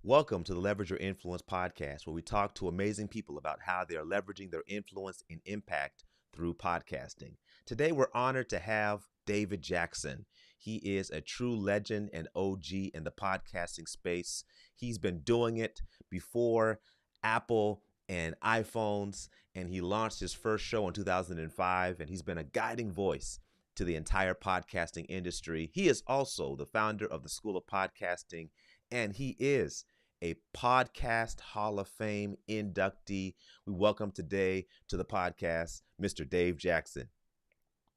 Welcome to the Leverage Your Influence podcast, where we talk to amazing people about how they are leveraging their influence and impact through podcasting. Today, we're honored to have David Jackson. He is a true legend and OG in the podcasting space. He's been doing it before Apple and iPhones, and he launched his first show in 2005, and he's been a guiding voice to the entire podcasting industry. He is also the founder of the School of Podcasting, and he is a Podcast Hall of Fame inductee. We welcome today to the podcast, Mr. Dave Jackson.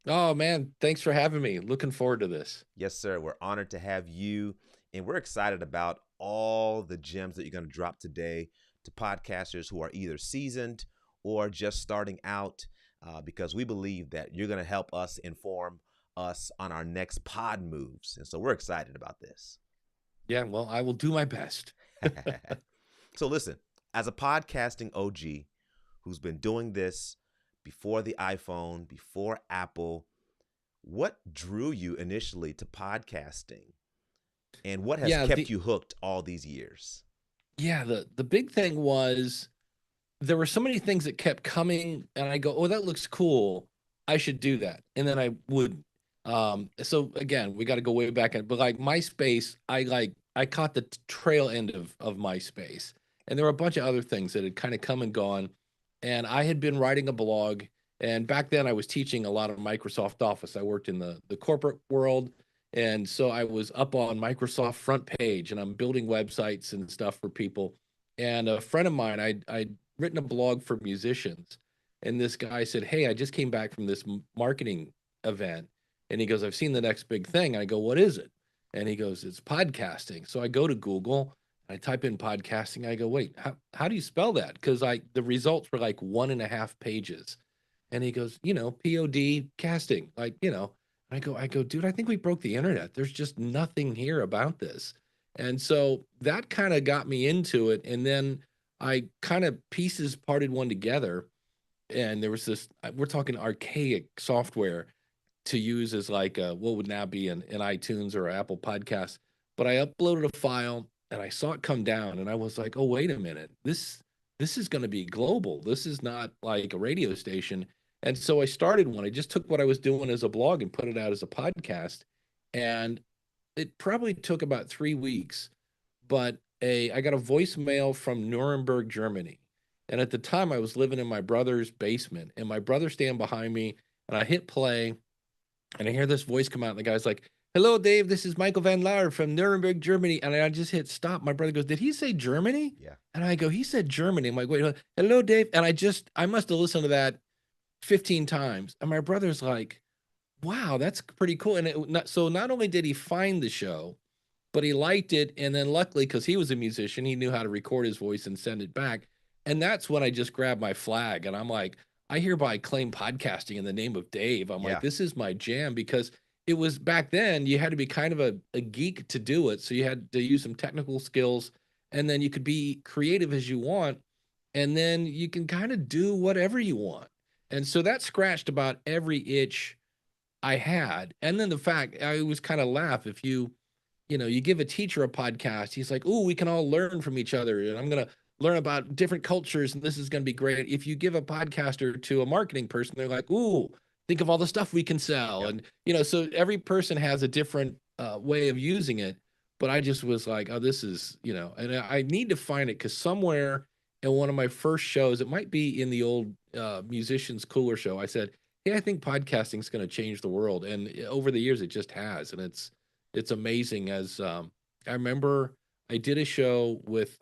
Oh, man, thanks for having me. Looking forward to this. Yes, sir. We're honored to have you, and we're excited about all the gems that you're going to drop today to podcasters who are either seasoned or just starting out, because we believe that you're going to help us inform us on our next pod moves. And so we're excited about this. Yeah, well, I will do my best. So listen, as a podcasting OG who's been doing this before the iPhone, before Apple, what drew you initially to podcasting? And what has kept you hooked all these years? Yeah, the big thing was there were so many things that kept coming, and I go, oh, that looks cool. I should do that. And then I would. So again, we got to go way back in, but like MySpace, I caught the trail end of MySpace. And there were a bunch of other things that had kind of come and gone. And I had been writing a blog. And back then I was teaching a lot of Microsoft Office. I worked in the corporate world. And so I was up on Microsoft front page and I'm building websites and stuff for people. And a friend of mine, I'd written a blog for musicians. And this guy said, hey, I just came back from this marketing event. And he goes, I've seen the next big thing. I go, what is it? And he goes, it's podcasting. So I go to Google, I type in podcasting. I go, wait, how do you spell that? Because the results were like 1.5 pages. And he goes, POD casting, I go, dude, I think we broke the internet. There's just nothing here about this. And so that kind of got me into it. And then I kind of pieces parted one together. And there was this, we're talking archaic software to use as like what would now be an iTunes or Apple podcast. But I uploaded a file and I saw it come down and I was like, oh, wait a minute. This is going to be global. This is not like a radio station. And so I started one. I just took what I was doing as a blog and put it out as a podcast. And it probably took about 3 weeks, but I got a voicemail from Nuremberg, Germany. And at the time I was living in my brother's basement and my brother stand behind me and I hit play and I hear this voice come out, and the guy's like, hello, Dave, this is Michael Van Laar from Nuremberg, Germany. And I just hit stop. My brother goes, did he say Germany? Yeah. And I go, he said Germany. I'm like, wait, hello, Dave. And I must have listened to that 15 times. And my brother's like, wow, that's pretty cool. And so not only did he find the show, but he liked it. And then luckily, because he was a musician, he knew how to record his voice and send it back. And that's when I just grabbed my flag. And I'm like, I hereby claim podcasting in the name of Dave. I'm like, this is my jam, because it was back then you had to be kind of a geek to do it. So you had to use some technical skills and then you could be creative as you want. And then you can kind of do whatever you want. And so that scratched about every itch I had. And then the fact I always kind of laugh if you give a teacher a podcast, he's like, oh, we can all learn from each other. And I'm going to learn about different cultures and this is going to be great. If you give a podcaster to a marketing person, they're like, ooh, think of all the stuff we can sell. Yep. And, so every person has a different way of using it. But I just was like, oh, this is, and I need to find it because somewhere in one of my first shows, it might be in the old Musicians Cooler show, I said, hey, I think podcasting is going to change the world. And over the years, it just has. And it's amazing. As I remember I did a show with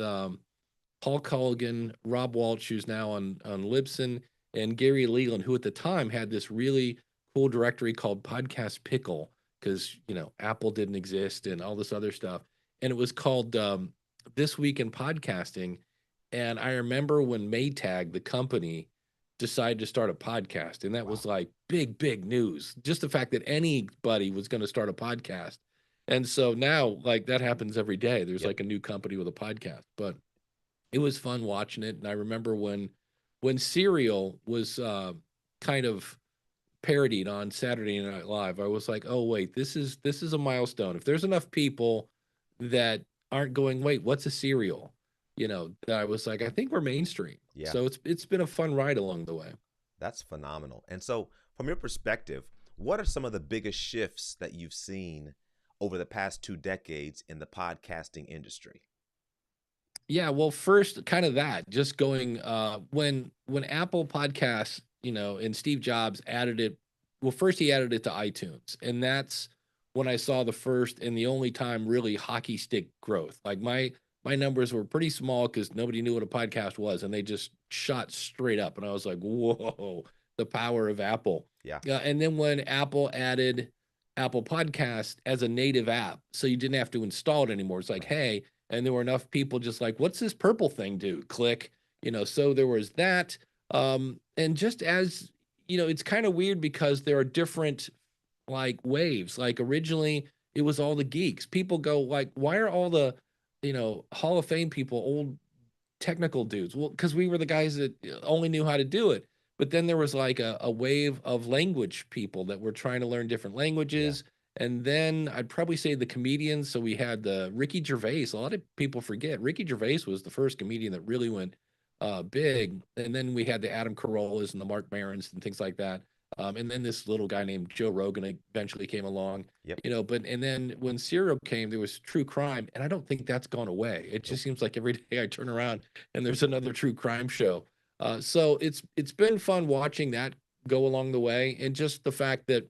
Paul Colligan, Rob Walsh, who's now on Libsyn, and Gary Leland, who at the time had this really cool directory called Podcast Pickle, because, Apple didn't exist and all this other stuff. And it was called This Week in Podcasting. And I remember when Maytag, the company, decided to start a podcast. And that was like big, big news. Just the fact that anybody was going to start a podcast. And so now, like, that happens every day. There's like a new company with a podcast. But it was fun watching it. And I remember when Serial was kind of parodied on Saturday Night Live, I was like, oh, wait, this is a milestone. If there's enough people that aren't going, wait, what's a cereal? That I was like, I think we're mainstream. Yeah. So it's been a fun ride along the way. That's phenomenal. And so, from your perspective, what are some of the biggest shifts that you've seen over the past 2 decades in the podcasting industry? Yeah, well, first, kind of that, just going when Apple Podcasts, and Steve Jobs added it. Well, first he added it to iTunes, and that's when I saw the first and the only time really hockey stick growth. Like my numbers were pretty small because nobody knew what a podcast was, and they just shot straight up, and I was like, whoa, the power of Apple. Yeah. Yeah, and then when Apple added Apple Podcast as a native app, so you didn't have to install it anymore. It's like, Right. hey, and there were enough people just like, what's this purple thing do? Click, so there was that. And just as it's kind of weird because there are different like waves. Like originally it was all the geeks. People go like, why are all the, Hall of Fame people old technical dudes? Well, because we were the guys that only knew how to do it. But then there was like a wave of language people that were trying to learn different Yeah. languages. And then I'd probably say the comedians. So we had the Ricky Gervais. A lot of people forget Ricky Gervais was the first comedian that really went big. And then we had the Adam Carollas and the Mark Marons and things like that. And then this little guy named Joe Rogan eventually came along. Yep. But and then when Serial came, there was true crime, and I don't think that's gone away. It Nope. just seems like every day I turn around and there's another true crime show. So it's been fun watching that go along the way, and just the fact that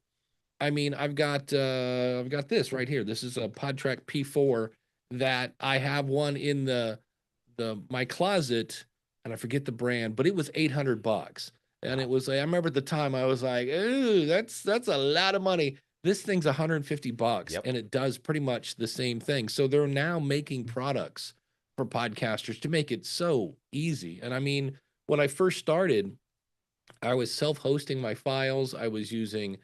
I mean I've got this right here. This is a PodTrack P4 that I have one in the my closet, and I forget the brand, but it was $800. And it Wow. was like, I remember at the time I was like, ooh, that's a lot of money. This thing's $150 Yep. and it does pretty much the same thing. So they're now making products for podcasters to make it so easy. And I mean, when I first started, I was self-hosting my files. I was using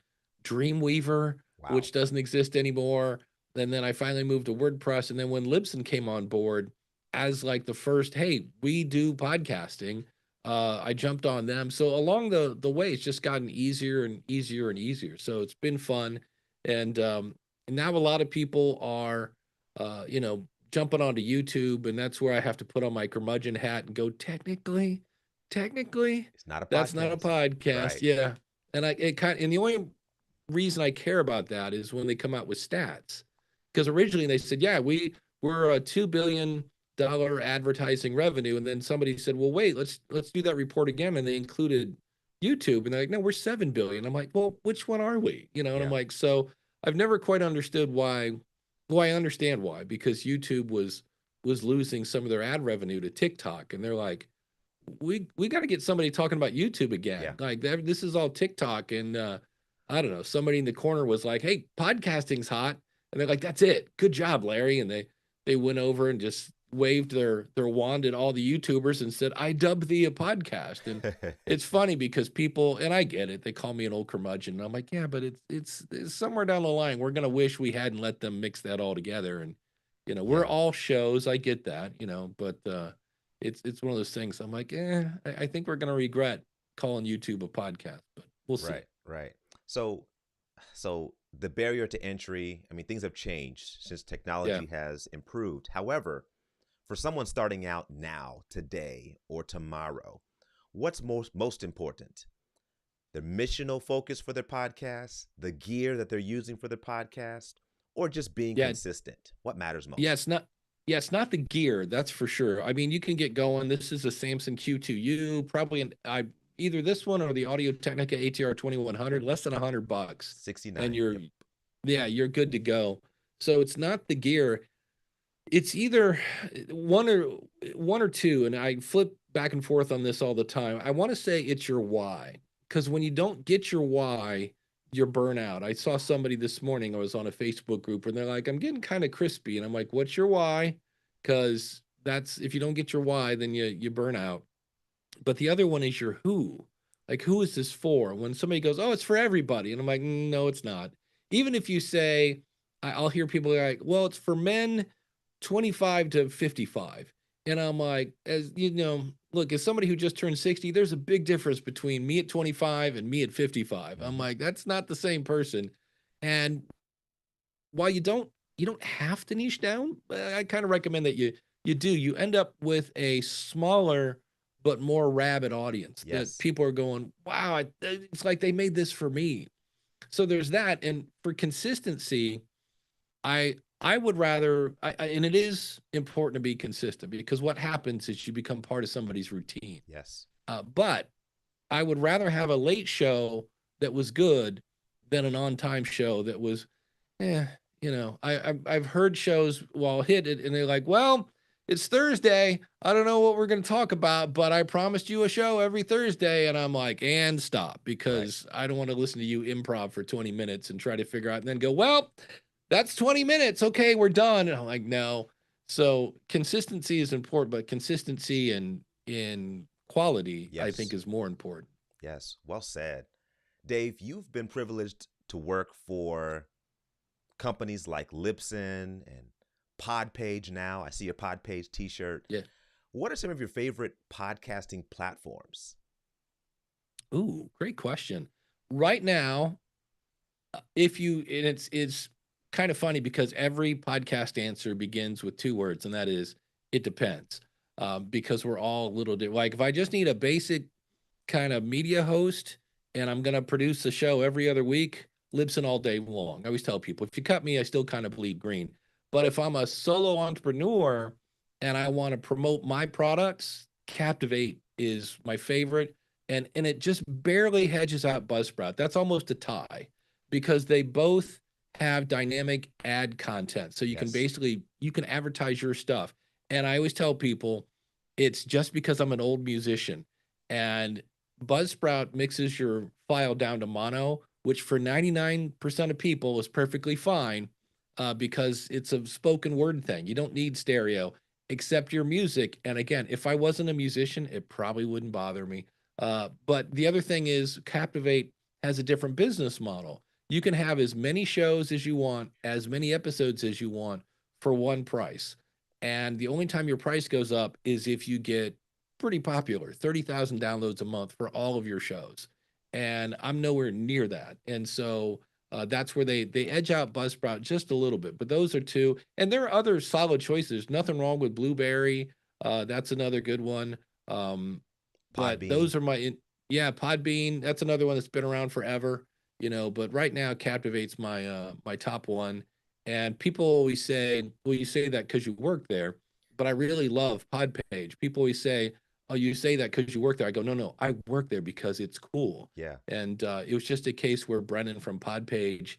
Dreamweaver, Wow. which doesn't exist anymore. And then I finally moved to WordPress. And then when Libsyn came on board as like the first, hey, we do podcasting, I jumped on them. So along the way, it's just gotten easier and easier and easier. So it's been fun. And now a lot of people are, jumping onto YouTube, and that's where I have to put on my curmudgeon hat and go, technically, It's not a that's not a podcast. podcast. Right. Yeah. And the only reason I care about that is when they come out with stats. Because originally they said, yeah, we're a $2 billion advertising revenue. And then somebody said, well, wait, let's do that report again. And they included YouTube. And they're like, no, we're 7 billion. I'm like, well, which one are we? And I'm Yeah. like, so I've never quite understood why. Well, I understand why, because YouTube was losing some of their ad revenue to TikTok. And they're like, we got to get somebody talking about YouTube again. Yeah. Like this is all TikTok, and I don't know. Somebody in the corner was like, "Hey, podcasting's hot," and they're like, "That's it. Good job, Larry." And they went over and just waved their wand at all the YouTubers and said, "I dub thee a podcast." And it's funny because people, and I get it, they call me an old curmudgeon, and I'm like, "Yeah, but it's somewhere down the line we're gonna wish we hadn't let them mix that all together." And we're Yeah. all shows. I get that, but it's one of those things. I'm like, I think we're gonna regret calling YouTube a podcast, but we'll see. Right. Right. So, so the barrier to entry, I mean, things have changed since Yeah, technology has improved. However, for someone starting out now, today, or tomorrow, what's most important? The missional focus for their podcast, the gear that they're using for their podcast, or just being yeah, consistent? What matters yeah. most? It's not the gear, that's for sure. I mean, you can get going. This is a Samson Q2U, probably either this one or the Audio Technica ATR 2100, less than $100, and 69. you're Yep. yeah, you're good to go. So it's not the gear. It's either one or one or two, and I flip back and forth on this all the time. I want to say it's your why, because when you don't get your why, you're burnout. I saw somebody this morning. I was on a Facebook group, and they're like, "I'm getting kind of crispy," and I'm like, "What's your why?" Because that's if you don't get your why, then you burn out. But the other one is your who. Like, who is this for? When somebody goes, "Oh, it's for everybody," and I'm like, "No, it's not." Even if you say, I'll hear people like, "Well, it's for men 25 to 55." And I'm like, as you know, look, as somebody who just turned 60, there's a big difference between me at 25 and me at 55. I'm Hmm. like, that's not the same person. And while you don't you don't have to niche down. I kind of recommend that you do. You end up with a smaller but more rabid audience that Yes. people are going, wow, it's like they made this for me. So there's that. And for consistency, I would rather, and it is important to be consistent because what happens is you become part of somebody's routine. Yes. But I would rather have a late show that was good than an on time show that was, eh, I've heard shows while hit it and they're like, well, it's Thursday. I don't know what we're going to talk about, but I promised you a show every Thursday. And I'm like, and stop, Right. because I don't want to listen to you improv for 20 minutes and try to figure out and then go, well, that's 20 minutes. Okay, we're done. And I'm like, no. So consistency is important, but consistency in quality, I think, Yes. is more important. Yes. Well said. Dave, you've been privileged to work for companies like Libsyn and Podpage now. I see your Podpage t-shirt. Yeah. What are some of your favorite podcasting platforms? Ooh, great question. Right now, if you and it's kind of funny because every podcast answer begins with two words, and that is it depends. Because we're all a little different. Like if I just need a basic kind of media host and I'm gonna produce a show every other week, Libsyn all day long. I always tell people if you cut me, I still kind of bleed green. But if I'm a solo entrepreneur and I want to promote my products, Captivate is my favorite. And it just barely hedges out Buzzsprout. That's almost a tie because they both have dynamic ad content. So you can Yes. basically you can advertise your stuff. And I always tell people it's just because I'm an old musician and Buzzsprout mixes your file down to mono, which for 99% of people is perfectly fine because it's a spoken word thing. You don't need stereo except your music. And again, if I wasn't a musician, it probably wouldn't bother me. But the other thing is, Captivate has a different business model. You can have as many shows as you want, as many episodes as you want for one price. And the only time your price goes up is if you get pretty popular 30,000 downloads a month for all of your shows. And I'm nowhere near that. And so that's where they edge out Buzzsprout just a little bit. But those are two. And there are other solid choices. Nothing wrong with Blueberry. That's another good one. But Podbean. those are yeah, Podbean. That's another one that's been around forever. But right now Captivate's my top one. And people always say, well, you say that because you work there, but I really love Podpage. People always say, oh, you say that because you work there. I go, no, no, I work there because it's cool. Yeah. And it was just a case where Brennan from Podpage,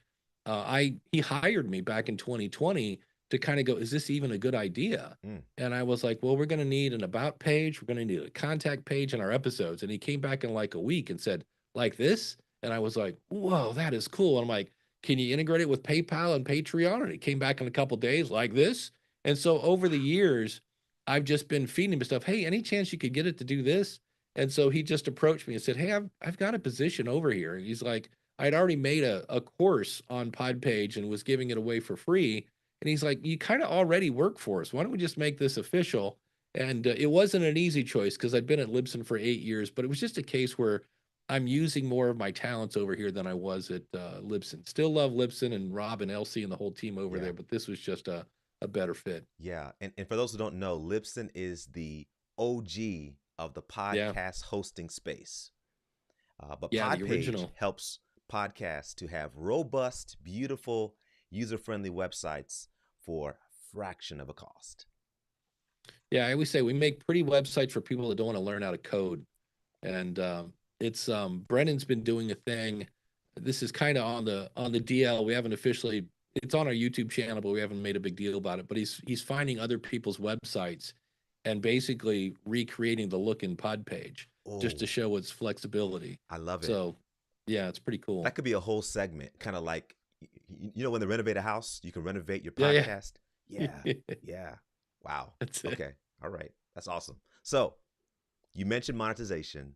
he hired me back in 2020 to kind of go, is this even a good idea? Mm. And I was like, well, we're going to need an about page. We're going to need a contact page in our episodes. And he came back in like a week and said, like this. And I was like, whoa, that is cool. And I'm like, can you integrate it with PayPal and Patreon? And it came back in a couple days like this. And so over the years, I've just been feeding him stuff. Hey, any chance you could get it to do this? And so he just approached me and said, hey, I've got a position over here. And he's like, I'd already made a course on Podpage and was giving it away for free. And he's like, you kind of already work for us. Why don't we just make this official? And it wasn't an easy choice because I'd been at Libsyn for 8 years, but it was just a case where I'm using more of my talents over here than I was at Libsyn. Still love Libsyn and Rob and Elsie and the whole team over Yeah. there, but this was just a better fit. Yeah. And for those who don't know, Libsyn is the OG of the Yeah. podcast hosting space. But Yeah, the Podpage original. helps podcasts to have robust, beautiful, user-friendly websites for a fraction of a cost. Yeah, I always say we make pretty websites for people that don't want to learn how to code. And it's Brennan's been doing a thing. This is kind of on the DL. We haven't officially it's on our YouTube channel, but we haven't made a big deal about it. But he's finding other people's websites and basically recreating the look in Podpage just to Oh, show its flexibility. I love it. So yeah, it's pretty cool. That could be a whole segment, kind of like, when they renovate a house, you can renovate your Yeah, podcast. Yeah. yeah. Yeah. Wow. That's it. Okay. All right. That's awesome. So you mentioned monetization.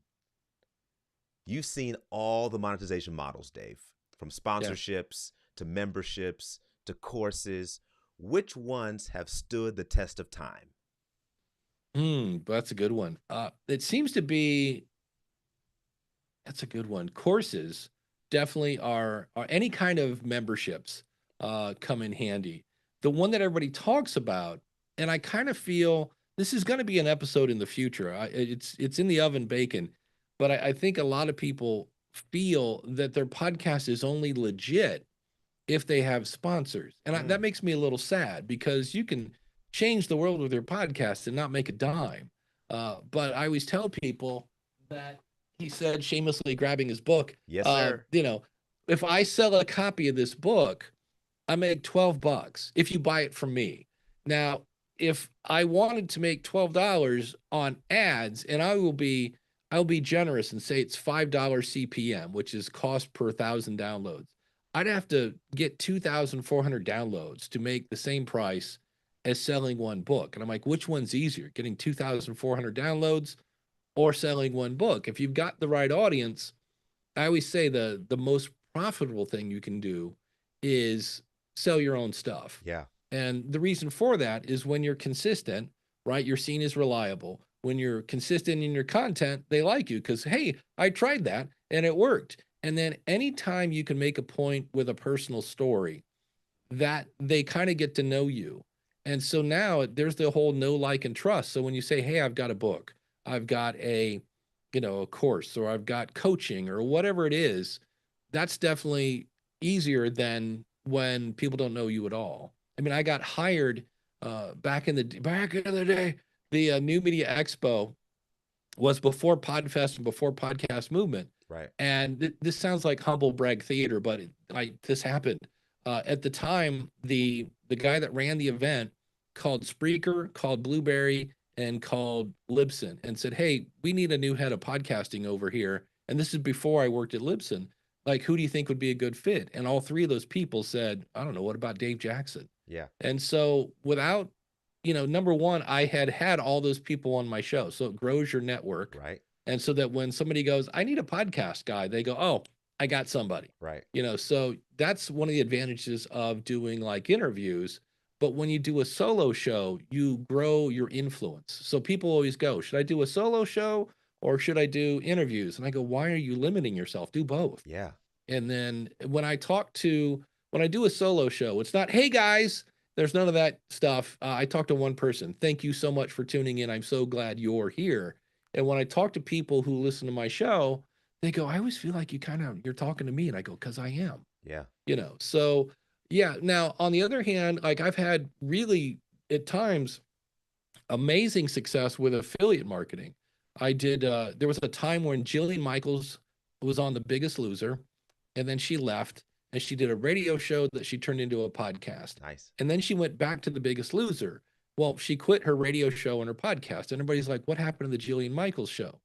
You've seen all the monetization models, Dave, from Yeah. sponsorships to memberships to courses. Which ones have stood the test of time? That's a good one. It seems to be That's a good one. Courses definitely are any kind of memberships come in handy. the one that everybody talks about, and I kind of feel this is going to be an episode in the future. It's in the oven baking, but I think a lot of people feel that their podcast is only legit if they have sponsors. And that Mm, makes me a little sad because you can change the world with your podcast and not make a dime. But I always tell people that he said, shamelessly grabbing his book, yes, sir. you know, if I sell a copy of this book, I make $12 if you buy it from me. Now, if I wanted to make $12 on ads, and I'll be generous and say it's $5 CPM, which is cost per thousand downloads. I'd have to get 2,400 downloads to make the same price as selling one book. And I'm like, which one's easier, getting 2,400 downloads or selling one book? If you've got the right audience, I always say the most profitable thing you can do is sell your own stuff. Yeah. And the reason for that is when you're consistent, right? You're seen as reliable. When you're consistent in your content, they like you because, hey, I tried that and it worked. And then anytime you can make a point with a personal story, that they kind of get to know you. And so now there's the whole know, like, and trust. So when you say, hey, I've got a book, I've got a course, or I've got coaching or whatever it is, that's definitely easier than when people don't know you at all. I mean, I got hired back in the day. The New Media Expo was before Podfest and before Podcast Movement. Right. And this sounds like humble brag theater, but this happened. At the time, the guy that ran the event called Spreaker, called Blueberry, and called Libsyn and said, "Hey, we need a new head of podcasting over here." And this is before I worked at Libsyn. Like, who do you think would be a good fit? And all three of those people said, "I don't know. What about Dave Jackson?" Yeah. And so without, number one, I had all those people on my show. So it grows your network. Right. And so that when somebody goes, I need a podcast guy, they go, oh, I got somebody. Right. So that's one of the advantages of doing like interviews. But when you do a solo show, you grow your influence. So people always go, should I do a solo show or should I do interviews? And I go, why are you limiting yourself? Do both. Yeah. And then when I do a solo show, it's not, hey guys, there's none of that stuff. I talk to one person. Thank you so much for tuning in. I'm so glad you're here. And when I talk to people who listen to my show, they go, I always feel like you're talking to me. And I go, cause I am, Yeah. so yeah. Now, on the other hand, like I've had really at times amazing success with affiliate marketing. There was a time when Jillian Michaels was on The Biggest Loser, and then she left and she did a radio show that she turned into a podcast. Nice. And then she went back to The Biggest Loser. Well, she quit her radio show and her podcast. And everybody's like, what happened to the Jillian Michaels show?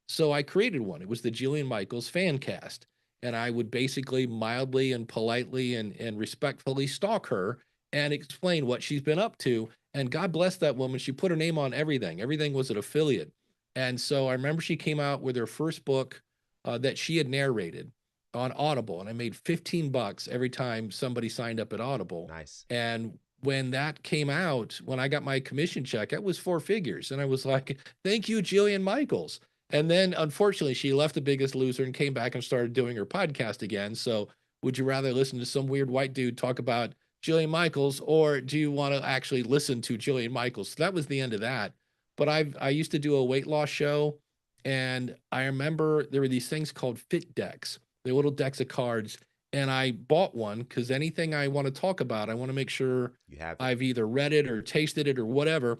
So I created one. It was the Jillian Michaels fan cast. And I would basically mildly and politely and respectfully stalk her and explain what she's been up to. And God bless that woman. She put her name on everything. Everything was an affiliate. And so I remember she came out with her first book that she had narrated on Audible. And I made $15 every time somebody signed up at Audible. Nice. And when that came out, when I got my commission check, it was four figures. And I was like, thank you, Jillian Michaels. And then unfortunately, she left The Biggest Loser and came back and started doing her podcast again. So would you rather listen to some weird white dude talk about Jillian Michaels, or do you want to actually listen to Jillian Michaels? So that was the end of that. But I used to do a weight loss show, and I remember there were these things called fit decks. They're little decks of cards, and I bought one because anything I want to talk about, I want to make sure You have it. I've either read it or tasted it or whatever.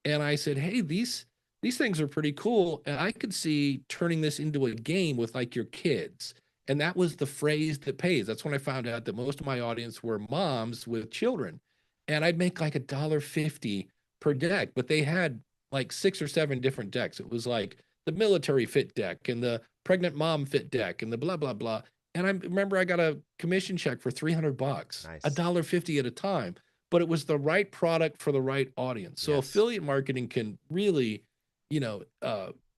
And I said, hey, these things are pretty cool, and I could see turning this into a game with like your kids. And that was the phrase that pays. That's when I found out that most of my audience were moms with children. And I'd make like $1.50 per deck, but they had like 6 or 7 different decks. It was like the military fit deck and the pregnant mom fit deck and the blah, blah, blah. And I remember I got a commission check for $300, Nice. $1.50 at a time, but it was the right product for the right audience. So Yes. affiliate marketing can really,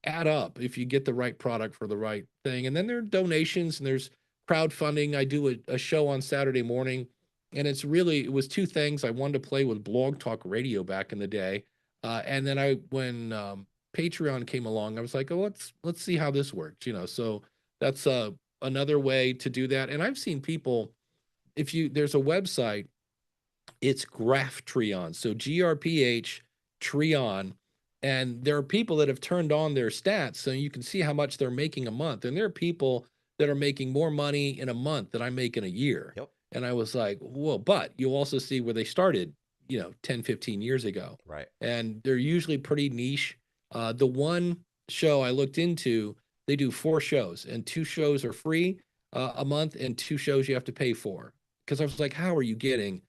add up if you get the right product for the right thing. And then there are donations and there's crowdfunding. I do a show on Saturday morning, and it was two things. I wanted to play with Blog Talk Radio back in the day. And then when Patreon came along, I was like, oh, let's see how this works, so that's another way to do that. And I've seen people, there's a website It's Graphtreon. So GRPH Treon. And there are people that have turned on their stats so you can see how much they're making a month. And there are people that are making more money in a month than I make in a year. Yep. And I was like, whoa, but you'll also see where they started, 10, 15 years ago. Right. And they're usually pretty niche. The one show I looked into, they do 4 shows, and 2 shows are free a month, and 2 shows you have to pay for. Because I was like, how are you getting,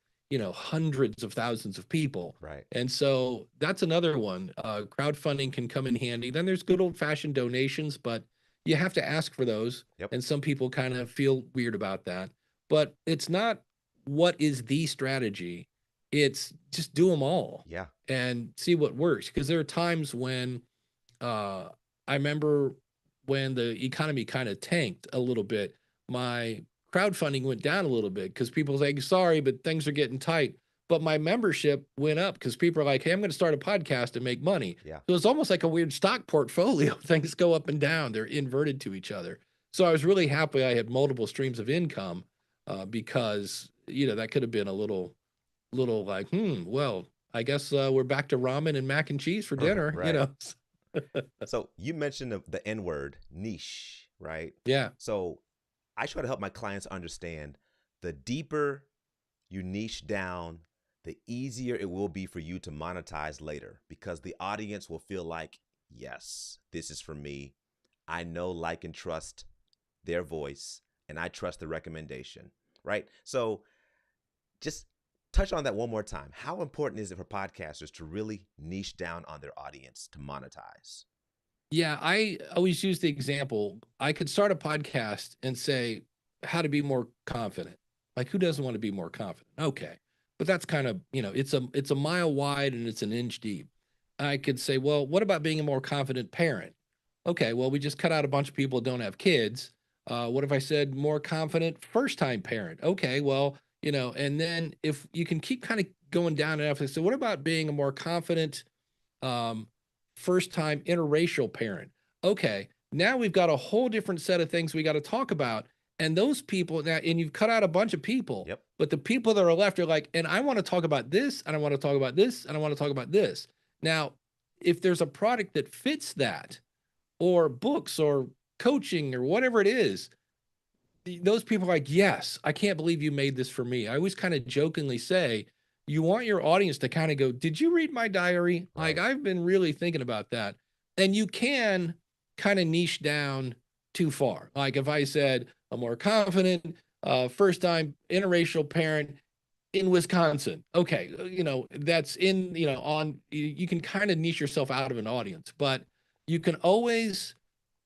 hundreds of thousands of people? Right. And so that's another one. Crowdfunding can come in handy. Then there's good old fashioned donations, but you have to ask for those. Yep. And some people kind of feel weird about that. But it's not what is the strategy. It's just do them all Yeah. and see what works. Because there are times when I remember when the economy kind of tanked a little bit, my crowdfunding went down a little bit because people were like, sorry, but things are getting tight. But my membership went up because people are like, hey, I'm going to start a podcast and make money. Yeah. So it's almost like a weird stock portfolio. Things go up and down, they're inverted to each other. So I was really happy I had multiple streams of income because, that could have been a little like, well, I guess we're back to ramen and mac and cheese for dinner, Right. So you mentioned the N word, niche, right? Yeah. So I try to help my clients understand the deeper you niche down, the easier it will be for you to monetize later because the audience will feel like, yes, this is for me. I know, like, and trust their voice, and I trust the recommendation, right? So just touch on that one more time. How important is it for podcasters to really niche down on their audience to monetize? Yeah, I always use the example. I could start a podcast and say how to be more confident. Like who doesn't want to be more confident? Okay. But that's kind of, it's a mile wide and it's an inch deep. I could say, well, what about being a more confident parent? Okay, well, we just cut out a bunch of people who don't have kids. What if I said more confident first time parent? Okay, well, and then if you can keep kind of going down and after, so what about being a more confident um, first time interracial parent? Okay, now we've got a whole different set of things we got to talk about. And those people now, and you've cut out a bunch of people, Yep. but the people that are left are like, and I want to talk about this, and I want to talk about this, and I want to talk about this. Now, if there's a product that fits that, or books or coaching or whatever it is, those people are like, yes, I can't believe you made this for me. I always kind of jokingly say, you want your audience to kind of go, did you read my diary? Like, Right. I've been really thinking about that. And you can kind of niche down too far. Like, if I said, a more confident, first time interracial parent in Wisconsin. Okay. That's in, you can kind of niche yourself out of an audience, but you can always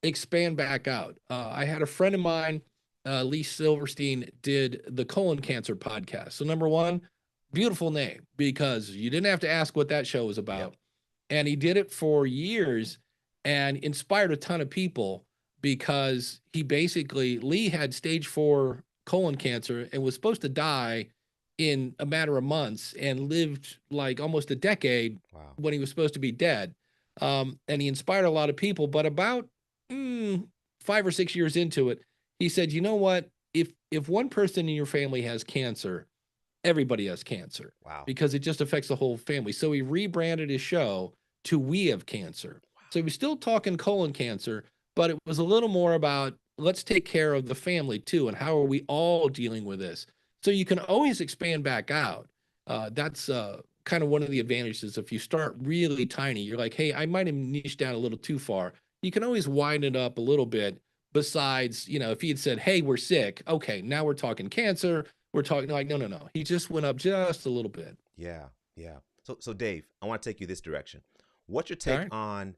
expand back out. I had a friend of mine, Lee Silverstein, did the colon cancer podcast. So number one, beautiful name because you didn't have to ask what that show was Yep. about. And he did it for years and inspired a ton of people because Lee had stage 4 colon cancer and was supposed to die in a matter of months and lived like almost a decade Wow. when he was supposed to be dead. And he inspired a lot of people, but about 5 or 6 years into it, he said, you know what? If one person in your family has cancer, everybody has cancer Wow. because it just affects the whole family. So he rebranded his show to We Have Cancer. So he was still talking colon cancer, but it was a little more about let's take care of the family too. And how are we all dealing with this? So you can always expand back out. That's kind of one of the advantages. If you start really tiny, you're like, hey, I might have niched down a little too far. You can always widen it up a little bit. Besides, if he had said, hey, we're sick, okay, now we're talking cancer. We're talking like, no, no, no. He just went up just a little bit. Yeah. Yeah. So Dave, I want to take you this direction. What's your All take right. on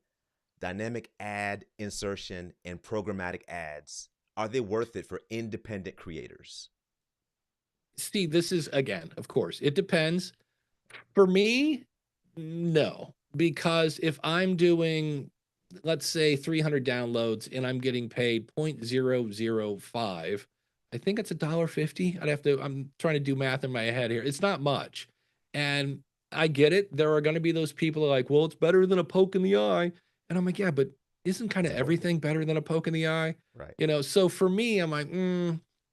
dynamic ad insertion and programmatic ads? Are they worth it for independent creators? Steve, this is again, of course, it depends. For me, no, because if I'm doing, let's say 300 downloads and I'm getting paid 0.005, I think it's $1.50. I'm trying to do math in my head here. It's not much. And I get it. There are going to be those people who are like, well, it's better than a poke in the eye. And I'm like, yeah, but isn't kind It's of important. everything better than a poke in the eye? Right. So for me, I'm like,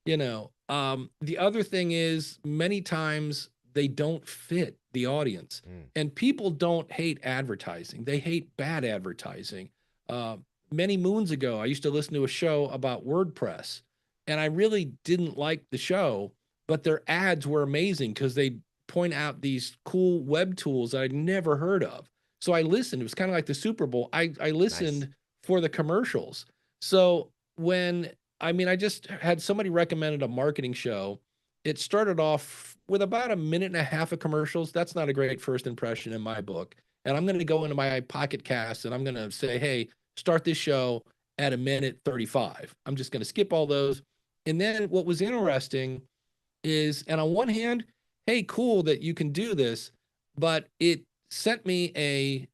the other thing is many times they don't fit the audience. Mm. And people don't hate advertising. They hate bad advertising. Uh, Many moons ago, I used to listen to a show about WordPress, and I really didn't like the show, but their ads were amazing because they point out these cool web tools that I'd never heard of. So I listened. It was kind of like the Super Bowl. I Nice. listened for the commercials. So I just had somebody recommended a marketing show. It started off with about a minute and a half of commercials. That's not a great first impression in my book. And I'm going to go into my Pocket Cast and I'm going to say, hey, start this show at a minute 35. I'm just going to skip all those. And then what was interesting is, and on one hand, hey, cool that you can do this, but it sent me a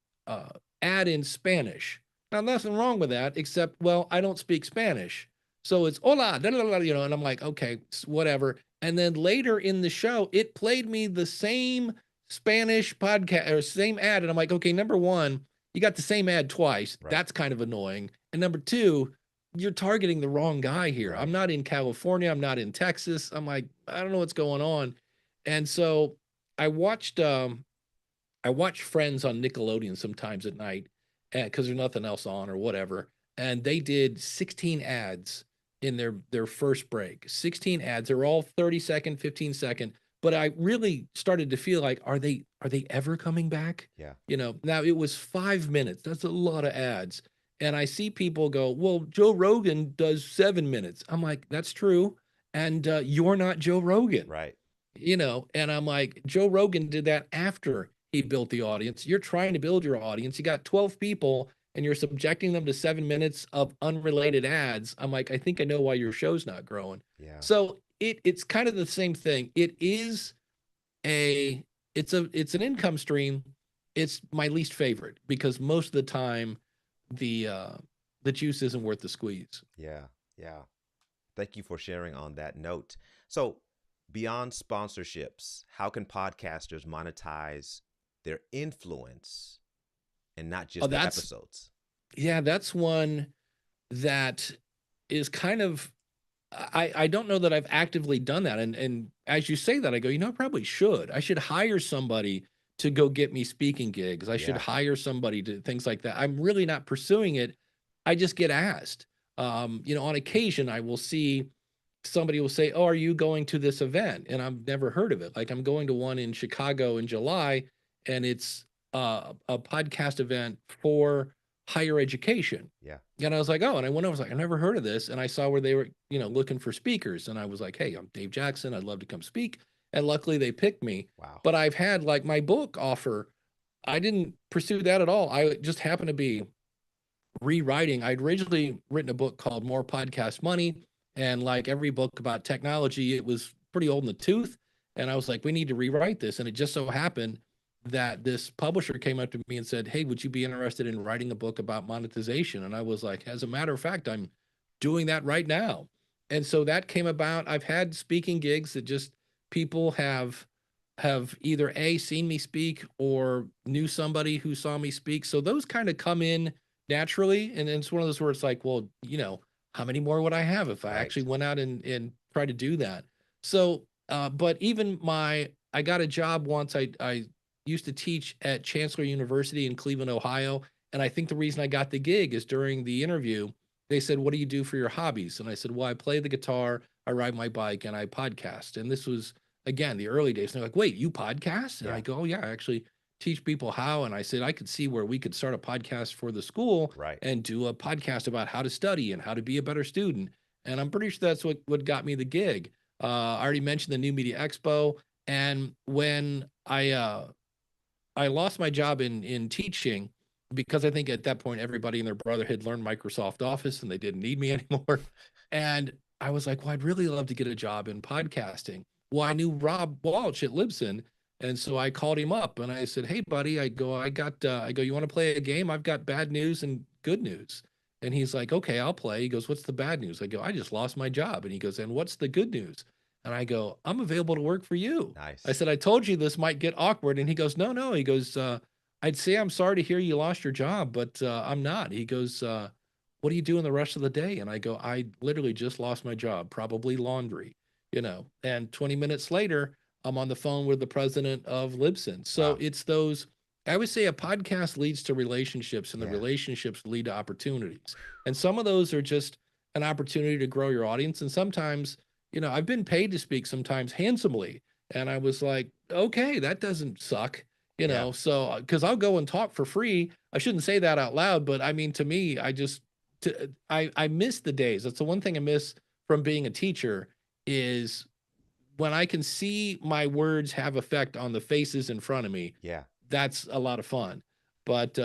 ad in Spanish. Now, nothing wrong with that, except, well, I don't speak Spanish. So it's hola, da, da, da, and I'm like, okay, whatever. And then later in the show, it played me the same Spanish podcast or same ad. And I'm like, okay, number one, you got the same ad twice. Right. That's kind of annoying. And number two, you're targeting the wrong guy here. I'm Right. not in California. I'm not in Texas. I'm like, I don't know what's going on. And so I watched I watch Friends on Nickelodeon sometimes at night because there's nothing else on or whatever. And they did 16 ads in their first break. 16 ads. They're all 30-second, 15-second. But I really started to feel like, are they ever coming back? Yeah. Now it was 5 minutes. That's a lot of ads. And I see people go, well, Joe Rogan does 7 minutes. I'm like, that's true. And you're not Joe Rogan, Right. and I'm like, Joe Rogan did that after he built the audience. You're trying to build your audience. You got 12 people and you're subjecting them to 7 minutes of unrelated ads. I'm like, I think I know why your show's not growing. Yeah. So it's kind of the same thing. It's an income stream. It's my least favorite because most of the time the juice isn't worth the squeeze. Yeah. Yeah. Thank you for sharing on that note. So, beyond sponsorships, how can podcasters monetize their influence and not Oh, just the that's episodes? yeah, that's one that is kind of I don't know that I've actively done that. And as you say that, I go, I probably should. I should hire somebody to go get me speaking gigs. I should Yeah. hire somebody to things like that. I'm really not pursuing it. I just get asked. On occasion I will see somebody will say, "Oh, are you going to this event?" And I've never heard of it. Like I'm going to one in Chicago in July, and it's a podcast event for higher education. Yeah. And I was like, oh, and I went over, I was like, I never heard of this. And I saw where they were, looking for speakers. And I was like, hey, I'm Dave Jackson. I'd love to come speak. And luckily they picked me. Wow. But I've had like my book offer. I didn't pursue that at all. I just happened to be rewriting. I'd originally written a book called More Podcast Money. And like every book about technology, it was pretty old in the tooth. And I was like, we need to rewrite this. And it just so happened that this publisher came up to me and said, hey, would you be interested in writing a book about monetization? And I was like, as a matter of fact, I'm doing that right now. And so that came about. I've had speaking gigs that just people have either A, seen me speak or knew somebody who saw me speak. So those kind of come in naturally. And it's one of those where it's like, well, how many more would I have if I Right. actually went out and tried to do that? So, but even I got a job once. I used to teach at Chancellor University in Cleveland, Ohio. And I think the reason I got the gig is during the interview, they said, what do you do for your hobbies? And I said, well, I play the guitar, I ride my bike, and I podcast. And this was, again, the early days. And they're like, wait, you podcast? And Yeah. I go, oh, yeah, I actually teach people how. And I said, I could see where we could start a podcast for the school Right. and do a podcast about how to study and how to be a better student. And I'm pretty sure that's what got me the gig. I already mentioned the New Media Expo. And when I lost my job in teaching because I think at that point everybody and their brother had learned Microsoft Office and they didn't need me anymore. And I was like, well, I'd really love to get a job in podcasting. Well, I knew Rob Walsh at Libsyn. And so I called him up and I said, hey, buddy, I go, you want to play a game? I've got bad news and good news. And he's like, okay, I'll play. He goes, what's the bad news? I go, I just lost my job. And he goes, and what's the good news? And I go, I'm available to work for you. I Nice. said, I told you this might get awkward. And he goes, no, no. He goes, I'd say I'm sorry to hear you lost your job, but I'm not. He goes, what are you doing the rest of the day? And I go, I literally just lost my job, probably laundry. And 20 minutes later, I'm on the phone with the president of Libsyn. So Wow. it's those, I would say a podcast leads to relationships and the Yeah. relationships lead to opportunities. And some of those are just an opportunity to grow your audience. And sometimes, I've been paid to speak sometimes handsomely. And I was like, okay, that doesn't suck, Yeah. so because I'll go and talk for free. I shouldn't say that out loud, but I mean, to me, I miss the days. That's the one thing I miss from being a teacher is when I can see my words have effect on the faces in front of me. Yeah. That's a lot of fun. But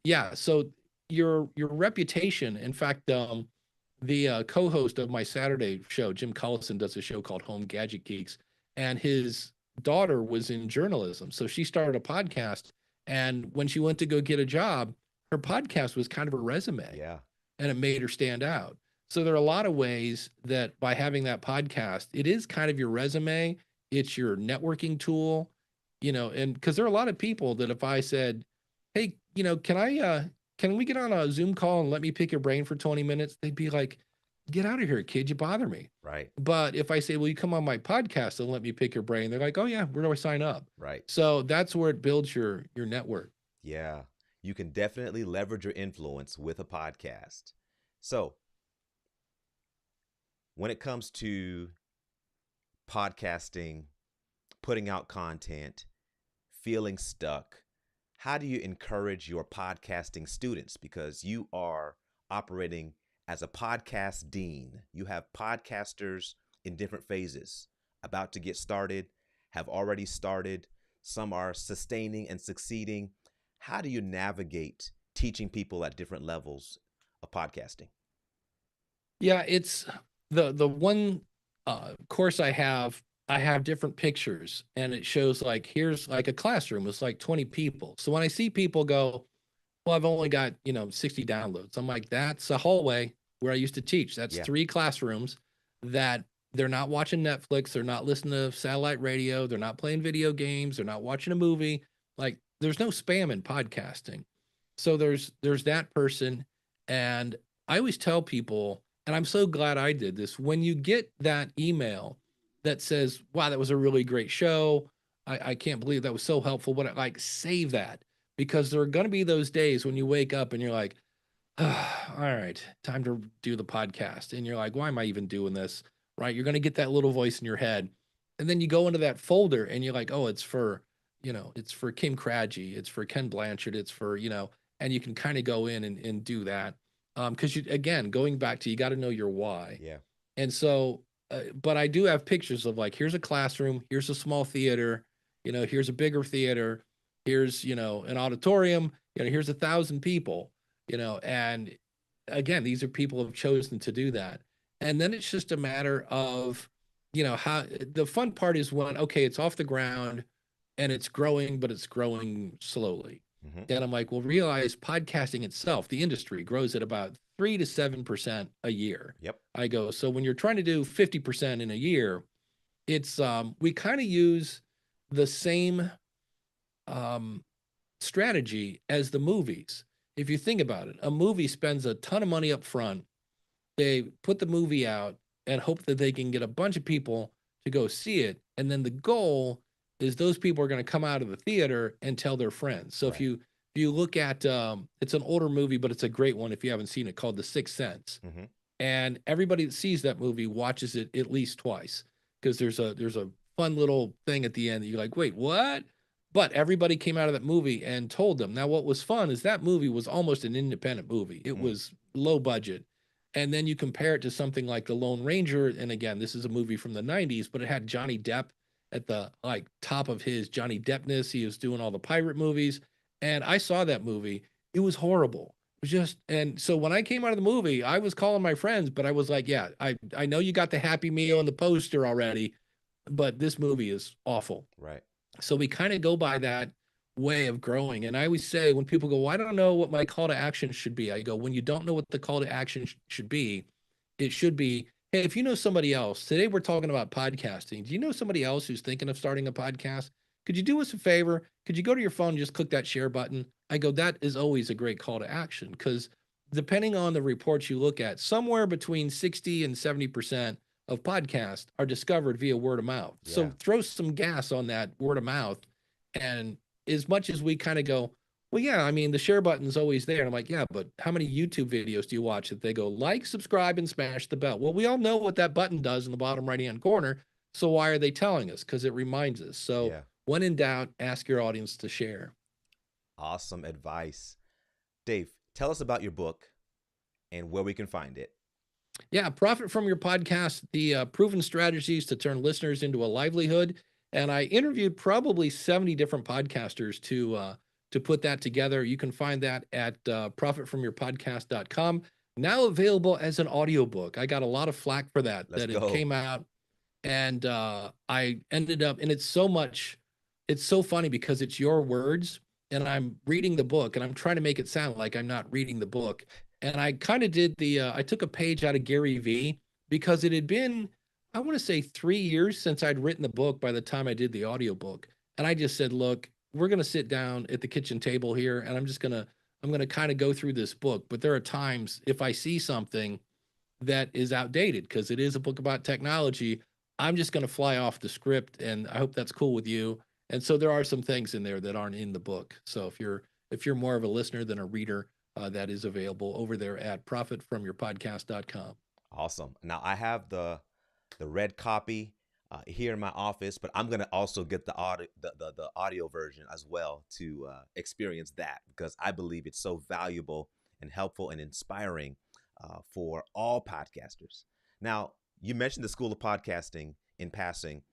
yeah, so your reputation. In fact, the co-host of my Saturday show, Jim Collison, does a show called Home Gadget Geeks, and his daughter was in journalism, so she started a podcast. And when she went to go get a job, her podcast was kind of a resume, Yeah. and it made her stand out. So there are a lot of ways that by having that podcast, it is kind of your resume, it's your networking tool, and because there are a lot of people that if I said, "Hey, can we get on a Zoom call and let me pick your brain for 20 minutes?" They'd be like, "Get out of here, kid, you bother me." Right. But if I say, "Will you come on my podcast and let me pick your brain?" They're like, "Oh yeah, where do I sign up?" Right. So that's where it builds your network. Yeah. You can definitely leverage your influence with a podcast. So, when it comes to podcasting, putting out content, feeling stuck, how do you encourage your podcasting students? Because you are operating as a podcast dean. You have podcasters in different phases, about to get started, have already started. Some are sustaining and succeeding. How do you navigate teaching people at different levels of podcasting? Yeah, it's the one course I have different pictures and it shows like here's like a classroom with like 20 people. So when I see people go, well, I've only got, 60 downloads. I'm like, that's a hallway where I used to teach. That's Yeah. three classrooms that they're not watching Netflix, they're not listening to satellite radio, they're not playing video games, they're not watching a movie. Like there's no spam in podcasting. So there's that person. And I always tell people, and I'm so glad I did this, when you get that email that says, wow, that was a really great show. I can't believe that was so helpful. But like save that because there are going to be those days when you wake up and you're like, all right, time to do the podcast. And you're like, why am I even doing this? Right. You're going to get that little voice in your head. And then you go into that folder and you're like, oh, it's for, it's for Kim Craggy. It's for Ken Blanchard. It's for, and you can kind of go in and do that. Cause you, again, going back to, you got to know your why. Yeah. And so, but I do have pictures of like, here's a classroom, here's a small theater, here's a bigger theater, here's, an auditorium, here's 1,000 people, and again, these are people who have chosen to do that. And then it's just a matter of, how the fun part is when, okay, it's off the ground and it's growing, but it's growing slowly. Hmm. And I'm like, well, realize podcasting itself, the industry grows at about 3 to 7% a year. Yep. I go, so when you're trying to do 50% in a year, it's we kind of use the same um strategy as the movies. If you think about it, a movie spends a ton of money up front. They put the movie out and hope that they can get a bunch of people to go see it. And then the goal is those people are going to come out of the theater and tell their friends. So Right. if you look at it's an older movie, but it's a great one if you haven't seen it, called The Sixth Sense. Hmm. And everybody that sees that movie watches it at least twice because there's a fun little thing at the end that you're like, wait, what? But everybody came out of that movie and told them. Now, what was fun is that movie was almost an independent movie. It Mm. was low budget. And then you compare it to something like The Lone Ranger. And again, this is a movie from the 90s, but it had Johnny Depp at the like top of his Johnny Deppness. He was doing all the pirate movies. And I saw that movie. It was horrible. It was just, and so when I came out of the movie, I was calling my friends, but I was like, yeah, I know you got the Happy Meal and the poster already, but this movie is awful. Right. So we kind of go by that way of growing. And I always say when people go, well, I don't know what my call to action should be. I go, when you don't know what the call to action should be, it should be, hey, if you know somebody else, today we're talking about podcasting. Do you know somebody else who's thinking of starting a podcast? Could you do us a favor? Could you go to your phone and just click that share button? I go, that is always a great call to action because depending on the reports you look at, somewhere between 60 and 70% of podcasts are discovered via word of mouth. Yeah. So throw some gas on that word of mouth. And as much as we kind of go, well, yeah, I mean, the share button's always there. And I'm like, yeah, but how many YouTube videos do you watch that they go like, subscribe, and smash the bell? Well, we all know what that button does in the bottom right-hand corner. So why are they telling us? Because it reminds us. So Yeah. when in doubt, ask your audience to share. Awesome advice. Dave, tell us about your book and where we can find it. Yeah, profit from your podcast, the proven strategies to turn listeners into a livelihood. And I interviewed probably 70 different podcasters to put that together. You can find that at profitfromyourpodcast.com. Now available as an audiobook. I got a lot of flack for that, Let's that it go. came out and I ended up, and it's so funny because it's your words and I'm reading the book and I'm trying to make it sound like I'm not reading the book. And I kind of did I took a page out of Gary V because it had been, I want to say 3 years since I'd written the book by the time I did the audiobook. And I just said, look, we're going to sit down at the kitchen table here and I'm going to kind of go through this book. But there are times if I see something that is outdated because it is a book about technology, I'm just going to fly off the script, and I hope that's cool with you. And so there are some things in there that aren't in the book. So if you're more of a listener than a reader, that is available over there at profitfromyourpodcast.com. Awesome. Now I have the red copy here in my office, but I'm gonna also get the audio version as well to experience that because I believe it's so valuable and helpful and inspiring for all podcasters. Now you mentioned the School of Podcasting in passing.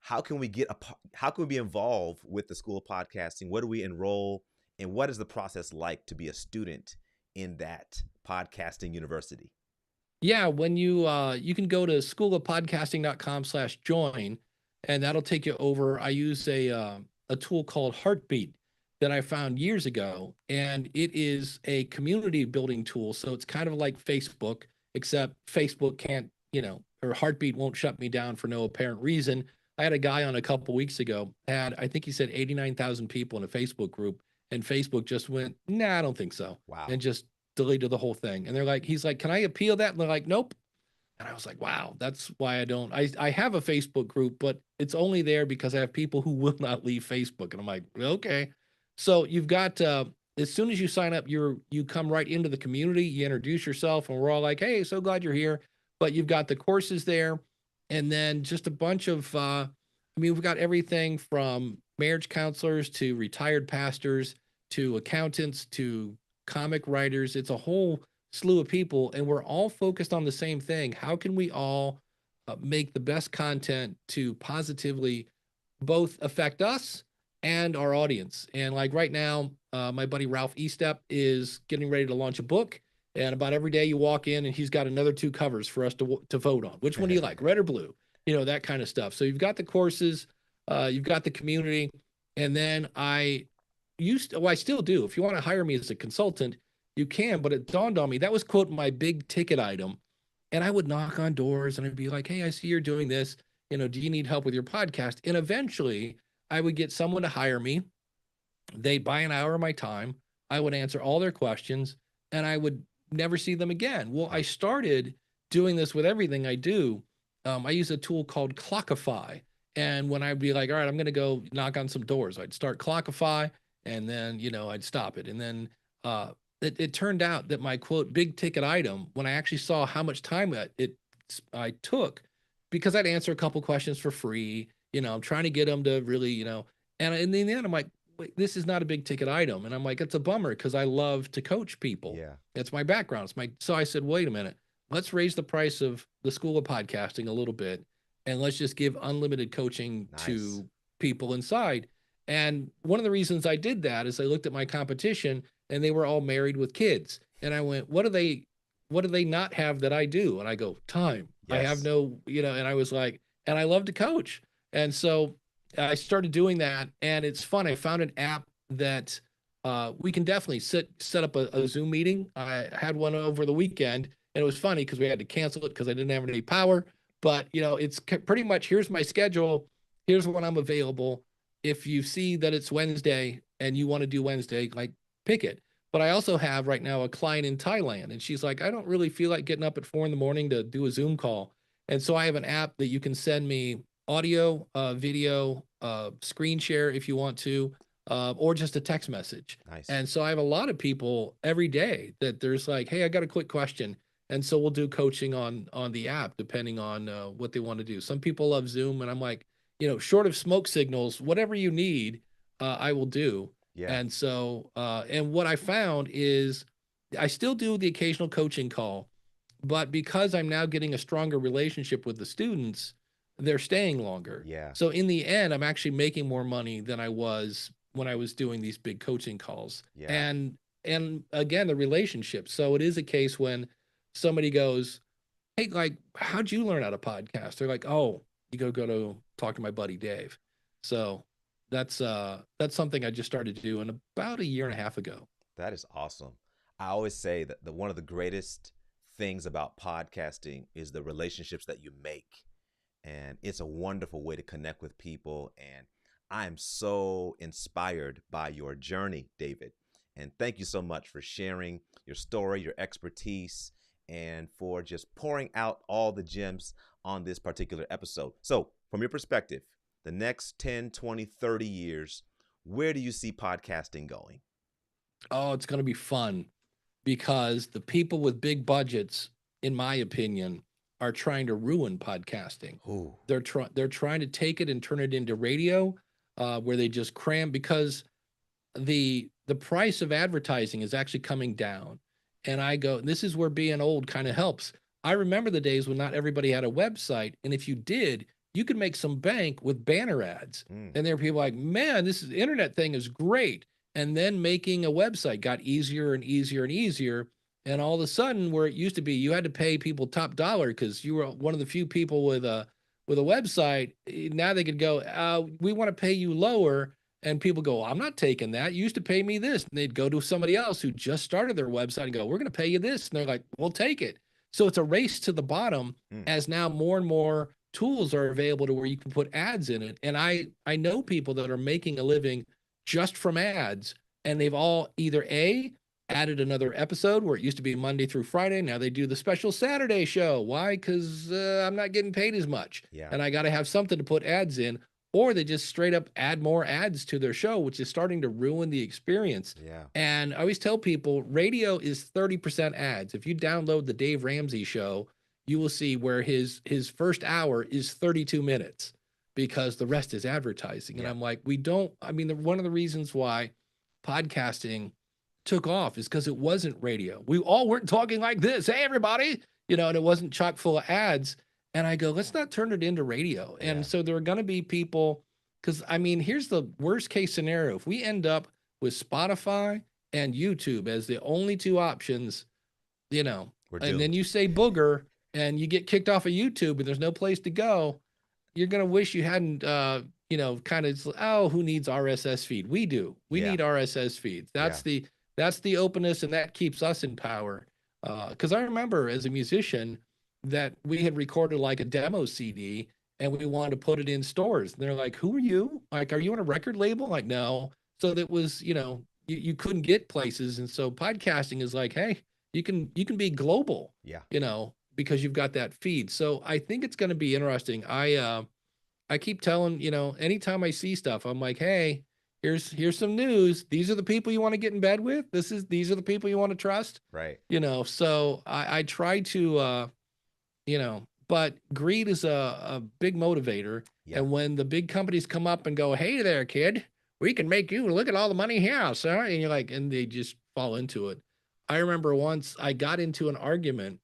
How can we be involved with the School of Podcasting? Where do we enroll, and what is the process like to be a student in that podcasting university? Yeah, when you can go to schoolofpodcasting.com/join, and that'll take you over. I use a tool called Heartbeat that I found years ago, and it is a community building tool. So it's kind of like Facebook, except Facebook can't, or Heartbeat won't shut me down for no apparent reason. I had a guy on a couple weeks ago, had I think he said 89,000 people in a Facebook group, and Facebook just went, nah, I don't think so, Wow. and just deleted the whole thing. And they're like, he's like, can I appeal that? And they're like, nope. And I was like, wow, that's why I don't. I have a Facebook group, but it's only there because I have people who will not leave Facebook. And I'm like, okay. So you've got as soon as you sign up, you come right into the community, you introduce yourself, and we're all like, hey, so glad you're here. But you've got the courses there, and then just a bunch of I mean, we've got everything from marriage counselors to retired pastors to accountants to comic writers. It's a whole slew of people, and we're all focused on the same thing. How can we all make the best content to positively both affect us and our audience? And like right now, my buddy Ralph Estep is getting ready to launch a book. And about every day you walk in, and he's got another two covers for us to vote on. Which one do you like, red or blue? That kind of stuff. So you've got the courses, you've got the community, and then I still do. If you want to hire me as a consultant, you can, but it dawned on me that was quote my big ticket item. And I would knock on doors and I'd be like, hey, I see you're doing this. Do you need help with your podcast? And eventually I would get someone to hire me. They'd buy an hour of my time. I would answer all their questions and I would never see them again. Well, I started doing this with everything I do. I use a tool called Clockify. And when I'd be like, all right, I'm going to go knock on some doors, I'd start Clockify and then, I'd stop it. And then it turned out that my quote big ticket item, when I actually saw how much time I took, because I'd answer a couple questions for free, I'm trying to get them to really, and in the end, I'm like, wait, this is not a big ticket item. And I'm like, it's a bummer because I love to coach people. Yeah. It's my background. So I said, wait a minute, let's raise the price of the School of Podcasting a little bit. And let's just give unlimited coaching Nice. to people inside. And one of the reasons I did that is I looked at my competition and they were all married with kids. And I went, what do they not have that I do? And I go, time. I have Yes. no, and I was like, and I love to coach. And so I started doing that, and it's fun. I found an app that we can definitely set up a Zoom meeting. I had one over the weekend, and it was funny because we had to cancel it because I didn't have any power. But it's pretty much, here's my schedule. Here's when I'm available. If you see that it's Wednesday and you want to do Wednesday, like pick it. But I also have right now a client in Thailand, and she's like, I don't really feel like getting up at 4 a.m. to do a Zoom call. And so I have an app that you can send me audio, video, screen share if you want to, or just a text message. Nice. And so I have a lot of people every day that there's like, hey, I got a quick question. And so we'll do coaching on the app depending on what they want to do. Some people love Zoom, and I'm like, short of smoke signals, whatever you need, I will do. Yeah. And so, and what I found is I still do the occasional coaching call, but because I'm now getting a stronger relationship with the students, they're staying longer. Yeah. So in the end, I'm actually making more money than I was when I was doing these big coaching calls. Yeah. And again, the relationship. So it is a case when somebody goes, hey, like, how'd you learn how to podcast? They're like, oh, you go to talk to my buddy Dave. So that's something I just started doing about a year and a half ago. That is awesome. I always say that one of the greatest things about podcasting is the relationships that you make. And it's a wonderful way to connect with people. And I am so inspired by your journey, David. And thank you so much for sharing your story, your expertise, and for just pouring out all the gems on this particular episode. So, from your perspective, the next 10, 20, 30 years, where do you see podcasting going? Oh, it's going to be fun because the people with big budgets, in my opinion, are trying to ruin podcasting. Ooh, They're trying to take it and turn it into radio, where they just cram because the price of advertising is actually coming down. And I go, this is where being old kind of helps. I remember the days when not everybody had a website, and if you did, you could make some bank with banner ads. mm, And there were people like, man, this internet thing is great. And then making a website got easier and easier and easier. And all of a sudden, where it used to be, you had to pay people top dollar because you were one of the few people with a website. Now they could go, we want to pay you lower. And people go, I'm not taking that. You used to pay me this. And they'd go to somebody else who just started their website and go, we're going to pay you this. And they're like, we'll take it. So it's a race to the bottom mm, as now more and more tools are available to where you can put ads in it. And I know people that are making a living just from ads, and they've all either added another episode where it used to be Monday through Friday. Now they do the special Saturday show. Why? Because I'm not getting paid as much, yeah, and I got to have something to put ads in. Or they just straight up add more ads to their show, which is starting to ruin the experience. yeah, And I always tell people radio is 30% ads. If you download the Dave Ramsey show, you will see where his first hour is 32 minutes because the rest is advertising. And yeah, I'm like, we don't, I mean, one of the reasons why podcasting took off is because it wasn't radio. We all weren't talking like this. Hey, everybody, and it wasn't chock full of ads. And I go, let's not turn it into radio. yeah, And so there are going to be people, because I mean, here's the worst case scenario. If we end up with Spotify and YouTube as the only two options, we're and then doomed. you say booger and you get kicked off of YouTube and there's no place to go, you're going to wish you hadn't, kind of, oh, who needs RSS feed? We do. We Yeah, need RSS feeds. yeah, That's the openness, and that keeps us in power. Because I remember as a musician that we had recorded like a demo CD and we wanted to put it in stores. And they're like, who are you? Like, are you on a record label? Like, no. So that was, you couldn't get places. And so podcasting is like, hey, you can be global, yeah, because you've got that feed. So I think it's going to be interesting. I keep telling, anytime I see stuff, I'm like, hey, here's some news. These are the people you want to get in bed with. These are the people you want to trust. right. So I try to but greed is a big motivator. Yeah, And when the big companies come up and go, hey there, kid, we can make you look at all the money here, sir. And you're like, and they just fall into it. I remember once I got into an argument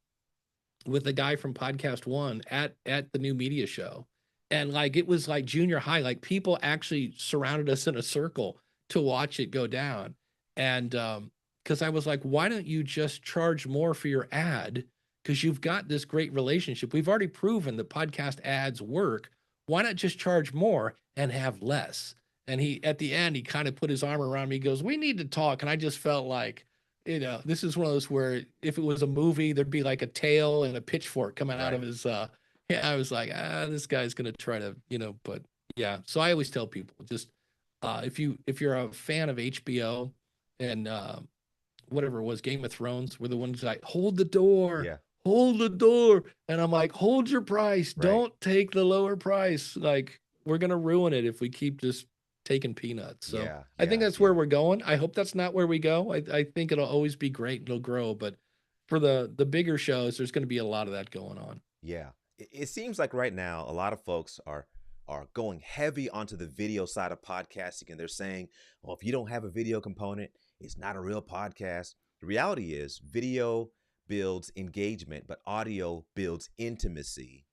with a guy from Podcast One at the new media show. And like it was like junior high, like people actually surrounded us in a circle to watch it go down. And because I was like, why don't you just charge more for your ad? Because you've got this great relationship. We've already proven that podcast ads work. Why not just charge more and have less? And he at the end, he kind of put his arm around me. He goes, we need to talk. And I just felt like, this is one of those where if it was a movie, there'd be like a tail and a pitchfork coming out right. of his yeah, I was like, this guy's gonna try to, but yeah. So I always tell people just if you're a fan of HBO and whatever it was, Game of Thrones, were the ones like, hold the door, Yeah, hold the door. And I'm like, hold your price. Right. Don't take the lower price. Like, we're going to ruin it if we keep just taking peanuts. So Yeah. I think Yeah. that's where Yeah. we're going. I hope that's not where we go. I think it'll always be great and it'll grow. But for the bigger shows, there's going to be a lot of that going on. Yeah. It seems like right now a lot of folks are going heavy onto the video side of podcasting, and they're saying, well, if you don't have a video component, it's not a real podcast. The reality is video builds engagement, but audio builds intimacy.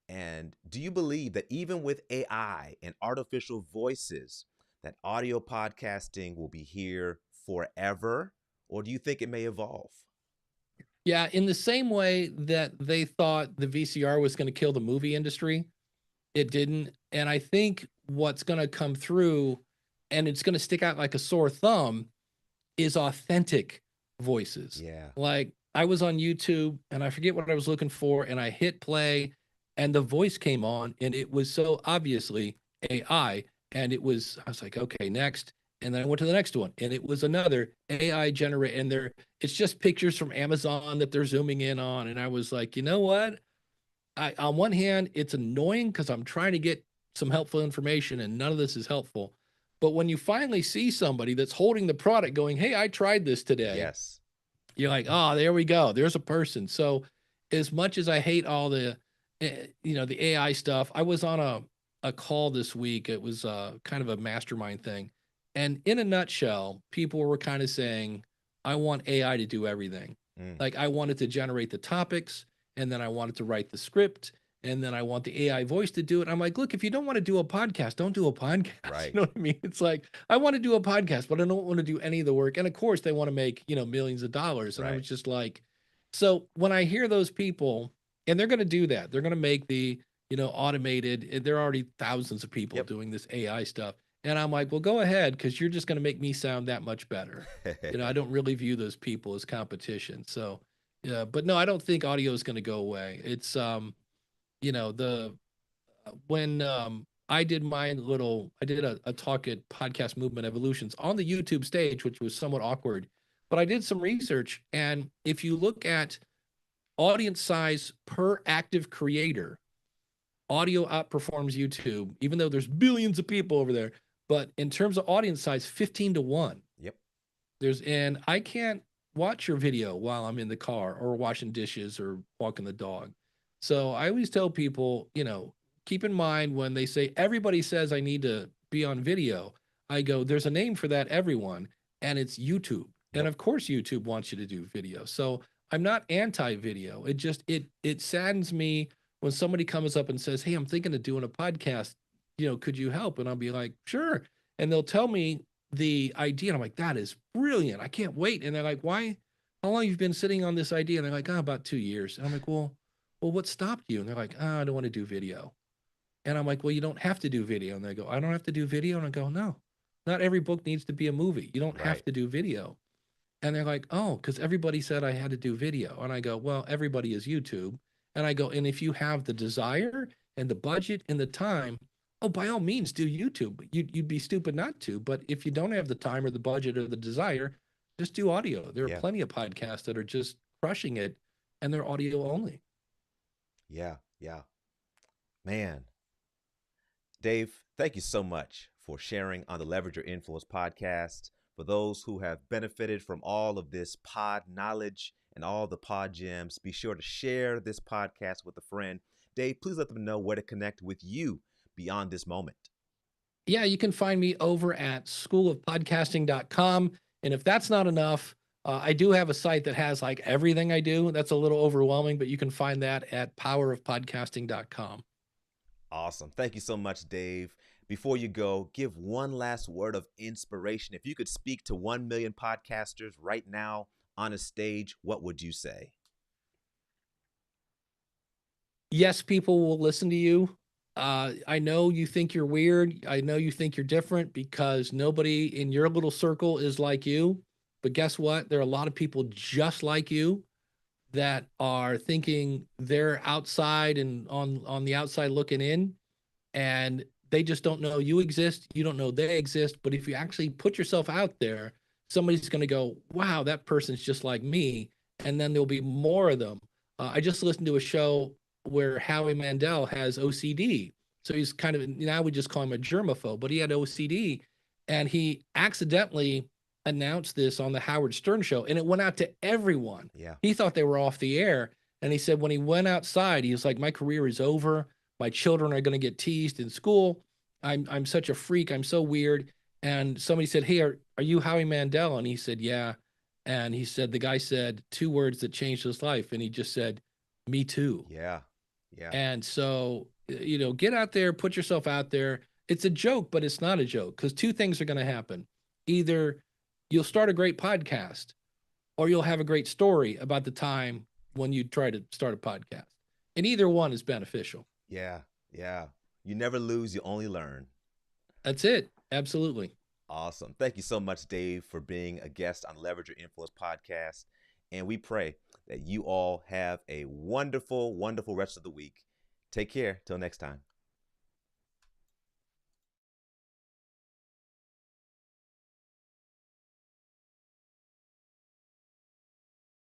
And do you believe that even with AI and artificial voices, that audio podcasting will be here forever? Or do you think it may evolve? Yeah, in the same way that they thought the VCR was going to kill the movie industry, it didn't. And I think what's going to come through and it's going to stick out like a sore thumb is authentic voices. Yeah. Like I was on YouTube and I forget what I was looking for and I hit play and the voice came on and it was so obviously AI and I was like, okay, next. And then I went to the next one and it was another AI generate and it's just pictures from Amazon that they're zooming in on. And I was like, you know what? On one hand, it's annoying because I'm trying to get some helpful information and none of this is helpful. But when you finally see somebody that's holding the product going, hey, I tried this today, Yes. you're like, oh, there we go. There's a person. So as much as I hate all the, the AI stuff, I was on a call this week. It was kind of a mastermind thing. And in a nutshell, people were kind of saying, I want AI to do everything. Mm, Like I wanted to generate the topics and then I wanted to write the script and then I want the AI voice to do it. I'm like, look, if you don't want to do a podcast, don't do a podcast. You right. know what I mean? It's like I want to do a podcast, but I don't want to do any of the work. And of course, they want to make, millions of dollars. And I Right. was just like, so when I hear those people, and they're going to do that, they're going to make the, automated, there are already thousands of people Yep. doing this AI stuff. And I'm like, well, go ahead, because you're just going to make me sound that much better. I don't really view those people as competition. So, yeah, but no, I don't think audio is going to go away. It's, the when I did a talk at Podcast Movement Evolutions on the YouTube stage, which was somewhat awkward, but I did some research. And if you look at audience size per active creator, audio outperforms YouTube, even though there's billions of people over there. But in terms of audience size, 15-1. Yep. And I can't watch your video while I'm in the car or washing dishes or walking the dog. So I always tell people, keep in mind when they say everybody says I need to be on video, I go, there's a name for that, everyone, and it's YouTube. And Yep. of course YouTube wants you to do video. So I'm not anti-video. It saddens me when somebody comes up and says, hey, I'm thinking of doing a podcast, could you help? And I'll be like, sure. And they'll tell me the idea. And I'm like, that is brilliant. I can't wait. And they're like, why? How long you've been sitting on this idea? And they're like, oh, about 2 years. And I'm like, well, what stopped you? And they're like, oh, I don't want to do video. And I'm like, well, you don't have to do video. And they go, I don't have to do video. And I go, no, not every book needs to be a movie. You don't have Right. to do video. And they're like, oh, because everybody said I had to do video. And I go, well, everybody is YouTube. And I go, and if you have the desire and the budget and the time, oh, by all means, do YouTube. You'd be stupid not to. But if you don't have the time or the budget or the desire, just do audio. There are Yeah. plenty of podcasts that are just crushing it and they're audio only. Yeah. Yeah. Man. Dave, thank you so much for sharing on the Leverage Your Influence podcast. For those who have benefited from all of this pod knowledge and all the pod gems, be sure to share this podcast with a friend. Dave, please let them know where to connect with you beyond this moment. Yeah, you can find me over at schoolofpodcasting.com. And if that's not enough, I do have a site that has like everything I do. That's a little overwhelming, but you can find that at powerofpodcasting.com. Awesome. Thank you so much, Dave. Before you go, give one last word of inspiration. If you could speak to 1 million podcasters right now on a stage, what would you say? Yes, people will listen to you. I know you think you're weird. I know you think you're different because nobody in your little circle is like you. But guess what? There are a lot of people just like you that are thinking they're outside and on the outside looking in, and they just don't know you exist. You don't know they exist. But if you actually put yourself out there, somebody's going to go, wow, that person's just like me. And then there'll be more of them. I just listened to a show where Howie Mandel has OCD. So he's kind of, now we just call him a germaphobe, but he had OCD, and he accidentally announced this on the Howard Stern show, and it went out to everyone. Yeah. He thought they were off the air. And he said when he went outside, he was like, my career is over. My children are going to get teased in school. I'm such a freak. I'm so weird. And somebody said, hey, are you Howie Mandel? And he said, yeah. And he said, the guy said two words that changed his life. And he just said, me too. Yeah. Yeah. And so, get out there, put yourself out there. It's a joke, but it's not a joke, because two things are going to happen. Either you'll start a great podcast, or you'll have a great story about the time when you try to start a podcast. And either one is beneficial. Yeah. Yeah. You never lose, you only learn. That's it. Absolutely. Awesome. Thank you so much, Dave, for being a guest on Leverage Your Influence podcast. And we pray that you all have a wonderful, wonderful rest of the week. Take care. Till next time.